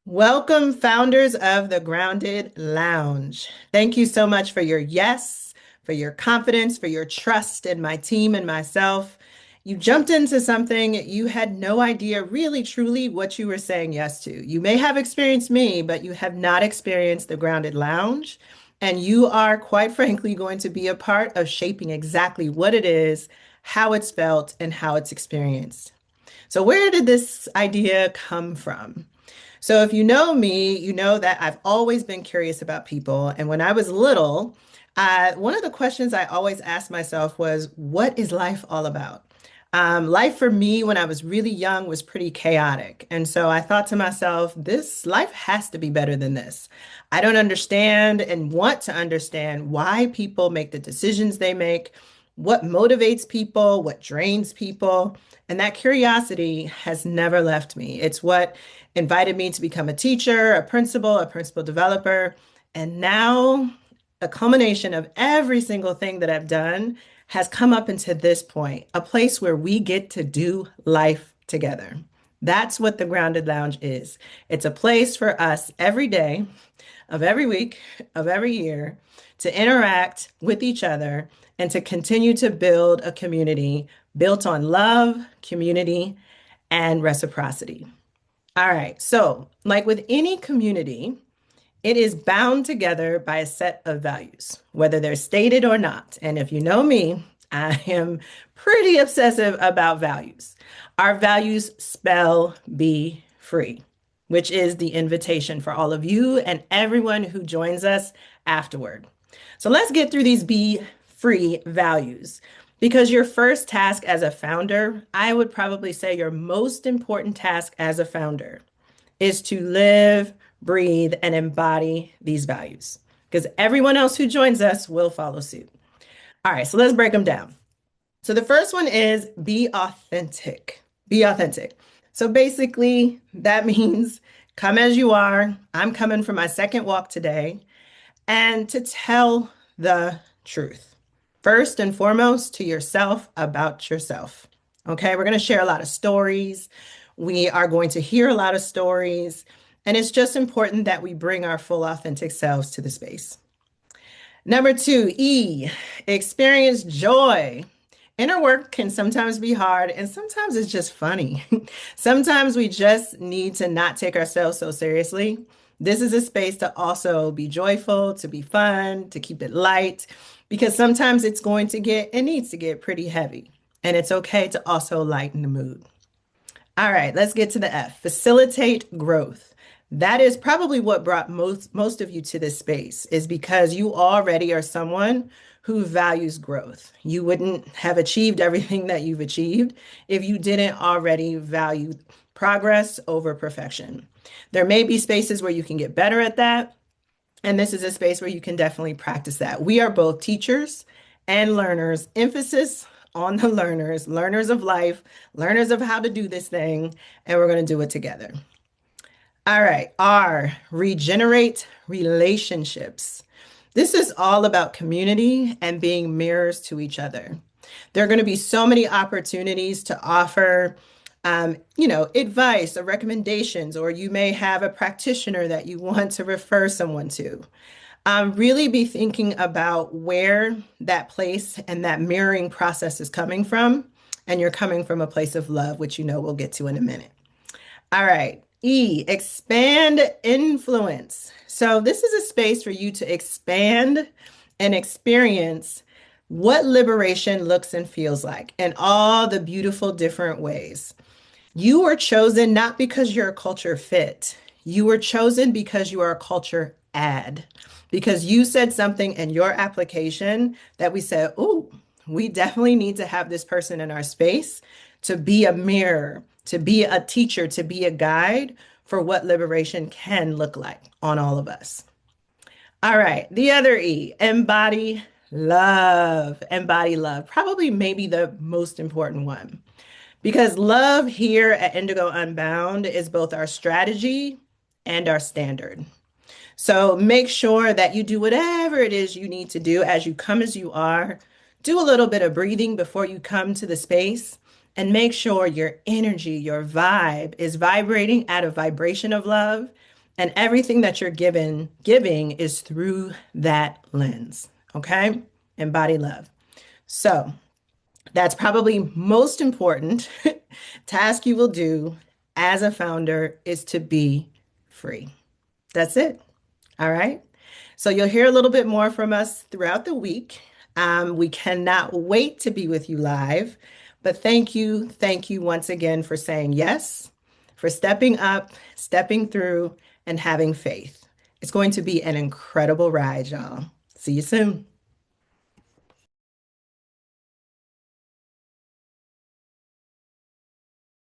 Welcome, founders of the Grounded Lounge. Thank you so much for your yes, for your confidence, for your trust in my team and myself. You jumped into something you had no idea really, truly what you were saying yes to. You may have experienced me, but you have not experienced the Grounded Lounge. And you are, quite frankly, going to be a part of shaping exactly what it is, how it's felt, and how it's experienced. So, where did this idea come from? So if you know me, you know that I've always been curious about people. And when I was little, one of the questions I always asked myself was, what is life all about? Life for me when I was really young was pretty chaotic. And so I thought to myself, this life has to be better than this. I don't understand and want to understand why people make the decisions they make, what motivates people, what drains people. And that curiosity has never left me. It's what invited me to become a teacher, a principal developer, and now a culmination of every single thing that I've done has come up into this point, a place where we get to do life together. That's what the Grounded Lounge is. It's a place for us every day of every week of every year to interact with each other and to continue to build a community built on love, community, and reciprocity. All right. So, like with any community, it is bound together by a set of values, whether they're stated or not. And if you know me, I am pretty obsessive about values. Our values spell be free, which is the invitation for all of you and everyone who joins us afterward. So let's get through these be free values. Because your first task as a founder, I would probably say your most important task as a founder is to live, breathe, and embody these values. Because everyone else who joins us will follow suit. All right, so let's break them down. So the first one is be authentic. Be authentic. So basically, that means come as you are. I'm coming for my second walk today and to tell the truth. First and foremost, to yourself about yourself. Okay, we're going to share a lot of stories. We are going to hear a lot of stories. And it's just important that we bring our full authentic selves to the space. Number two, E, experience joy. Inner work can sometimes be hard and sometimes it's just funny. Sometimes we just need to not take ourselves so seriously. This is a space to also be joyful, to be fun, to keep it light, because sometimes it's going to get, it needs to get pretty heavy. And it's okay to also lighten the mood. All right, let's get to the F. Facilitate growth. That is probably what brought most of you to this space is because you already are someone who values growth. You wouldn't have achieved everything that you've achieved if you didn't already value progress over perfection. There may be spaces where you can get better at that, and this is a space where you can definitely practice that. We are both teachers and learners. Emphasis on the learners, learners of life, learners of how to do this thing, and we're going to do it together. All right, R, regenerate relationships. This is all about community and being mirrors to each other. There are going to be so many opportunities to offer, advice or recommendations, or you may have a practitioner that you want to refer someone to. Really be thinking about where that place and that mirroring process is coming from, and you're coming from a place of love, which you know we'll get to in a minute. All right. E, expand influence. So this is a space for you to expand and experience what liberation looks and feels like in all the beautiful different ways. You were chosen not because you're a culture fit. You were chosen because you are a culture add. Because you said something in your application that we said, oh, we definitely need to have this person in our space to be a mirror, to be a teacher, to be a guide for what liberation can look like on all of us. All right, the other E, embody love. Embody love, probably maybe the most important one. Because love here at Indigo Unbound is both our strategy and our standard. So make sure that you do whatever it is you need to do as you come as you are. Do a little bit of breathing before you come to the space and make sure your energy, your vibe is vibrating at a vibration of love. And everything that you're giving is through that lens. Okay? Embody love. So that's probably most important task you will do as a founder is to be free. That's it. All right. So you'll hear a little bit more from us throughout the week. We cannot wait to be with you live. But thank you once again for saying yes, for stepping up, stepping through, and having faith. It's going to be an incredible ride, y'all. See you soon.